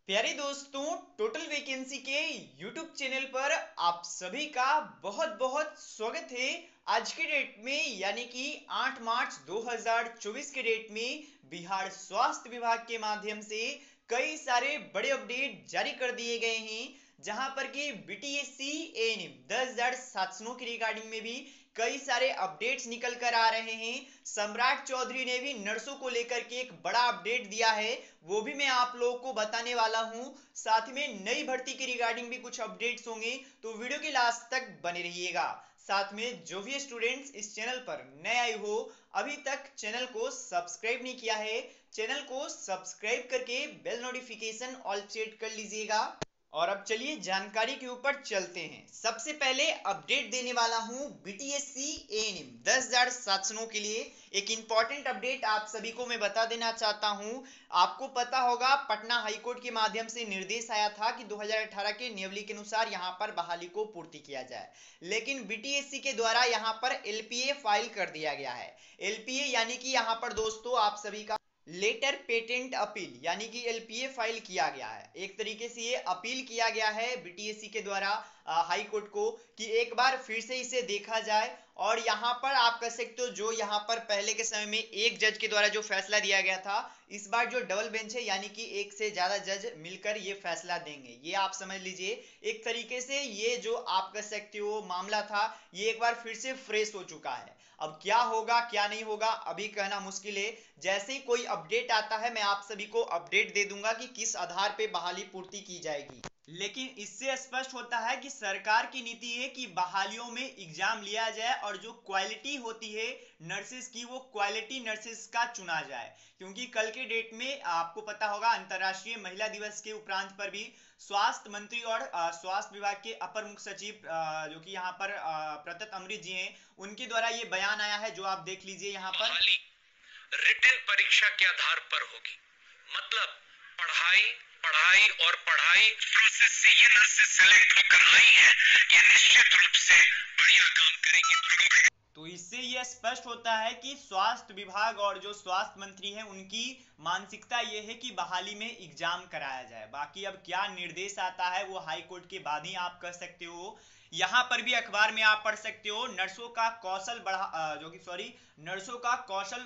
प्यारे दोस्तों, total vacancy के यूट्यूब चैनल पर आप सभी का बहुत बहुत स्वागत है। आज के डेट में यानी कि 8 मार्च 2024 के डेट में बिहार स्वास्थ्य विभाग के माध्यम से कई सारे बड़े अपडेट जारी कर दिए गए हैं, जहां पर कि बीटीएससी एएनएम 10,000 शासनों की रिगार्डिंग में भी कई सारे अपडेट्स निकल कर आ रहे हैं। सम्राट चौधरी ने भी नर्सों को लेकर के एक बड़ा अपडेट दिया है, वो भी मैं आप लोगों को बताने वाला हूं। साथ में नई भर्ती की रिगार्डिंग भी कुछ अपडेट्स होंगे, तो वीडियो के लास्ट तक बने रहिएगा। साथ में जो भी स्टूडेंट्स इस चैनल पर नए आए हो, अभी तक चैनल को सब्सक्राइब नहीं किया है, चैनल को सब्सक्राइब करके बेल नोटिफिकेशन ऑल सेट कर लीजिएगा। और अब चलिए जानकारी के ऊपर चलते हैं। सबसे पहले अपडेट देने वाला हूं बीटीएससी एएनएम 10,000 शासनों के लिए। एक इंपॉर्टेंट अपडेट आप सभी को मैं बता देना चाहता हूं। आपको पता होगा, पटना हाईकोर्ट के माध्यम से निर्देश आया था कि 2018 के नियमावली के अनुसार यहां पर बहाली को पूर्ति किया जाए, लेकिन बीटीएससी के द्वारा यहां पर एलपीए फाइल कर दिया गया है। एलपीए यानी कि यहां पर दोस्तों आप सभी का लेटर पेटेंट अपील यानी कि एलपीए फाइल किया गया है। एक तरीके से ये अपील किया गया है बीटीएससी के द्वारा हाई कोर्ट को कि एक बार फिर से इसे देखा जाए। और यहाँ पर आप कह सकते हो, जो यहाँ पर पहले के समय में एक जज के द्वारा जो फैसला दिया गया था, इस बार जो डबल बेंच है यानी कि एक से ज्यादा जज मिलकर ये फैसला देंगे। ये आप समझ लीजिए, एक तरीके से ये जो आप कह सकते हो मामला था, ये एक बार फिर से फ्रेश हो चुका है। अब क्या होगा क्या नहीं होगा अभी कहना मुश्किल है। जैसे ही कोई अपडेट आता है मैं आप सभी को अपडेट दे दूंगा कि किस आधार पे बहाली पूर्ति की जाएगी। लेकिन इससे स्पष्ट होता है कि सरकार की नीति है कि बहालियों में एग्जाम लिया जाए और जो क्वालिटी होती है नर्सेस की, वो क्वालिटी नर्सेस का चुना जाए। क्योंकि कल के डेट में आपको पता होगा, अंतर्राष्ट्रीय महिला दिवस के उपरांत पर भी स्वास्थ्य मंत्री और स्वास्थ्य विभाग के अपर मुख्य सचिव जो कि यहाँ पर प्रतत अमृत जी हैं, उनके द्वारा ये बयान आया है, जो आप देख लीजिए यहाँ पर। रिटन परीक्षा के आधार पर होगी, मतलब पढ़ाई पढ़ाई और पढ़ाई प्रोसेस से ये नर्सेस सेलेक्ट होकर आई हैं, ये निश्चित रूप से बढ़िया काम करेंगी। तो इससे यह स्पष्ट होता है कि स्वास्थ्य विभाग और जो स्वास्थ्य मंत्री हैं, उनकी मानसिकता यह है कि बहाली में एग्जाम कराया जाए। बाकी अब क्या निर्देश आता है वो हाई कोर्ट के बाद ही आप कह सकते हो। यहां पर भी अखबार में आप पढ़ सकते हो, नर्सों का कौशल नर्सों का कौशल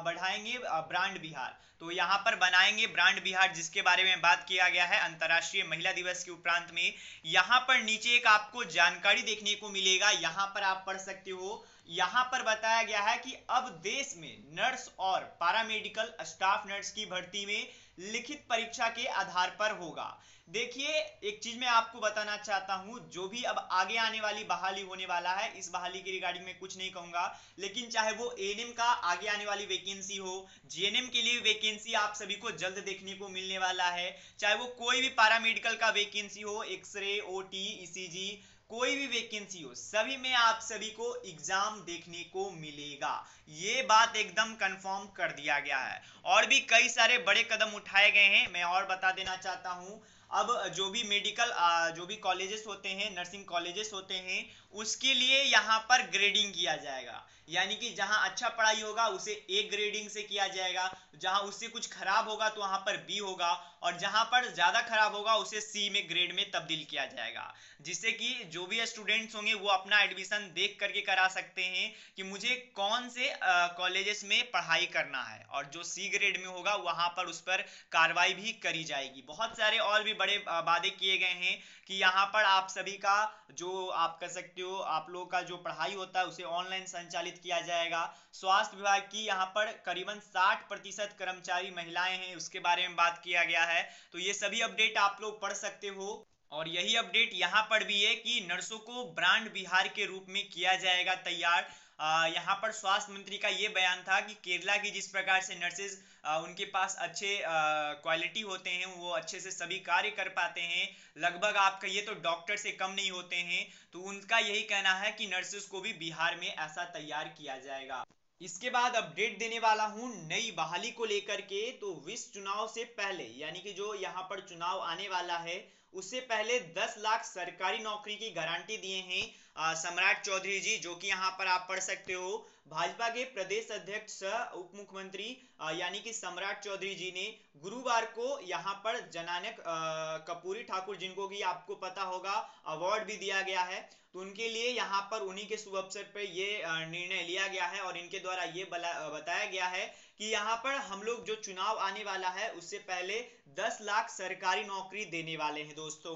बढ़ाएंगे ब्रांड बिहार। तो यहाँ पर बनाएंगे ब्रांड बिहार, जिसके बारे में बात किया गया है अंतर्राष्ट्रीय महिला दिवस के उपरांत में। यहाँ पर नीचे एक आपको जानकारी देखने को मिलेगा, यहाँ पर आप पढ़ सकते हो। यहाँ पर बताया गया है कि अब देश में नर्स और पैरामेडिकल स्टाफ नर्स की भर्ती में लिखित परीक्षा के आधार पर होगा। देखिए, एक चीज मैं आपको बताना चाहता हूं, जो भी अब आगे आने वाली बहाली होने वाला है, इस बहाली की रिगार्डिंग में कुछ नहीं कहूंगा, लेकिन चाहे वो एएनएम का आगे आने वाली वैकेंसी हो, जीएनएम के लिए वैकेंसी आप सभी को जल्द देखने को मिलने वाला है, चाहे वो कोई भी पैरामेडिकल का वैकेंसी हो, एक्सरे, ओटी, ईसीजी, कोई भी वैकेंसी हो, सभी में आप सभी को एग्जाम देखने को मिलेगा। ये बात एकदम कंफर्म कर दिया गया है। और भी कई सारे बड़े कदम उठाए गए हैं, मैं और बता देना चाहता हूं। अब जो भी मेडिकल जो भी कॉलेजेस होते हैं, नर्सिंग कॉलेजेस होते हैं, उसके लिए यहाँ पर ग्रेडिंग किया जाएगा। यानी कि जहां अच्छा पढ़ाई होगा उसे ए ग्रेडिंग से किया जाएगा, जहां उससे कुछ खराब होगा तो वहां पर बी होगा, और जहां पर ज्यादा खराब होगा उसे सी में ग्रेड में तब्दील किया जाएगा। जिससे कि जो भी स्टूडेंट्स होंगे वो अपना एडमिशन देख करके करा सकते हैं कि मुझे कौन से कॉलेजेस में पढ़ाई करना है, और जो सी ग्रेड में होगा वहां पर उस पर कार्रवाई भी करी जाएगी। बहुत सारे और भी बड़े वादे किए गए हैं कि यहाँ पर आप सभी का जो आप कह सकते हो, आप लोगों का जो पढ़ाई होता है उसे ऑनलाइन संचालित किया जाएगा। स्वास्थ्य विभाग की यहाँ पर करीबन 60% कर्मचारी महिलाएं हैं, उसके बारे में बात किया गया है। तो ये सभी अपडेट आप लोग पढ़ सकते हो। और यही अपडेट यहाँ पर भी है कि नर्सों को ब्रांड बिहार के रूप में किया जाएगा तैयार। यहाँ पर स्वास्थ्य मंत्री का ये बयान था कि केरला की जिस प्रकार से नर्सेज उनके पास अच्छे क्वालिटी होते हैं, वो अच्छे से सभी कार्य कर पाते हैं, लगभग आप कहिए तो डॉक्टर से कम नहीं होते हैं, तो उनका यही कहना है कि नर्सेज को भी बिहार में ऐसा तैयार किया जाएगा। इसके बाद अपडेट देने वाला हूं नई बहाली को लेकर के। तो विश्व चुनाव से पहले, यानी कि जो यहाँ पर चुनाव आने वाला है, उससे पहले 10 लाख सरकारी नौकरी की गारंटी दिए हैं सम्राट चौधरी जी, जो कि यहाँ पर आप पढ़ सकते हो। भाजपा के प्रदेश अध्यक्ष उप मुख्यमंत्री यानी कि सम्राट चौधरी जी ने गुरुवार को यहाँ पर जनानक कपूरी ठाकुर, जिनको कि आपको पता होगा अवार्ड भी दिया गया है, तो उनके लिए यहाँ पर उन्हीं के शुभ अवसर पर ये निर्णय लिया गया है और इनके द्वारा ये बताया गया है कि यहाँ पर हम लोग जो चुनाव आने वाला है उससे पहले 10 लाख सरकारी नौकरी देने वाले हैं दोस्तों।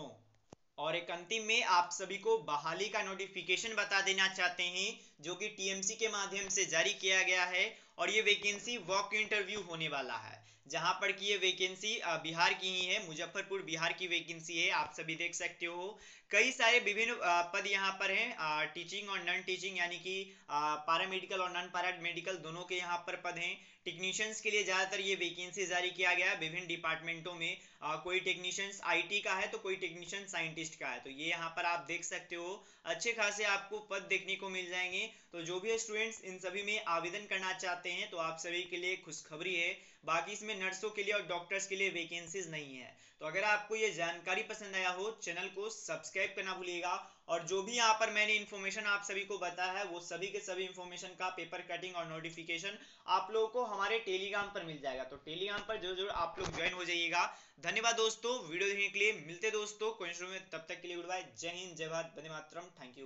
और एक अंतिम में आप सभी को बहाली का नोटिफिकेशन बता देना चाहते हैं, जो कि टीएमसी के माध्यम से जारी किया गया है और ये वैकेंसी वॉक इंटरव्यू होने वाला है, जहां पर कि ये वैकेंसी बिहार की ही है, मुजफ्फरपुर बिहार की वैकेंसी है। आप सभी देख सकते हो कई सारे विभिन्न पद यहाँ पर हैं, टीचिंग और नॉन टीचिंग यानी कि पैरामेडिकल और नॉन पैरामेडिकल दोनों के यहाँ पर पद हैं। टेक्नीशियंस के लिए ज़्यादातर ये वैकेंसी जारी किया गया है विभिन्न डिपार्टमेंटों में। कोई टेक्नीशियंस आईटी का है तो कोई टेक्नीशियन साइंटिस्ट का है, तो ये यहाँ पर आप देख सकते हो अच्छे खासे आपको पद देखने को मिल जाएंगे। तो जो भी स्टूडेंट्स इन सभी में आवेदन करना चाहते हैं तो आप सभी के लिए खुशखबरी है, बाकी इसमें नर्सों के लिए और डॉक्टर्स के लिए वैकेंसीज नहीं है। तो अगर आपको ये जानकारी पसंद आया हो, चैनल को सब्सक्राइब करना भूलिएगा। और जो भी यहाँ पर मैंने इन्फॉर्मेशन आप सभी को बताया है वो सभी के सभी इन्फॉर्मेशन का पेपर कटिंग और नोटिफिकेशन आप लोगों को हमारे टेलीग्राम पर मिल जाएगा, तो टेलीग्राम पर जरूर आप लोग ज्वाइन हो जाइएगा। धन्यवाद दोस्तों वीडियो देखने के लिए। मिलते दोस्तों कोई में, तब तक के लिए गुड बाय, जय हिंद, जय भारत, वंदे मातरम, थैंक यू।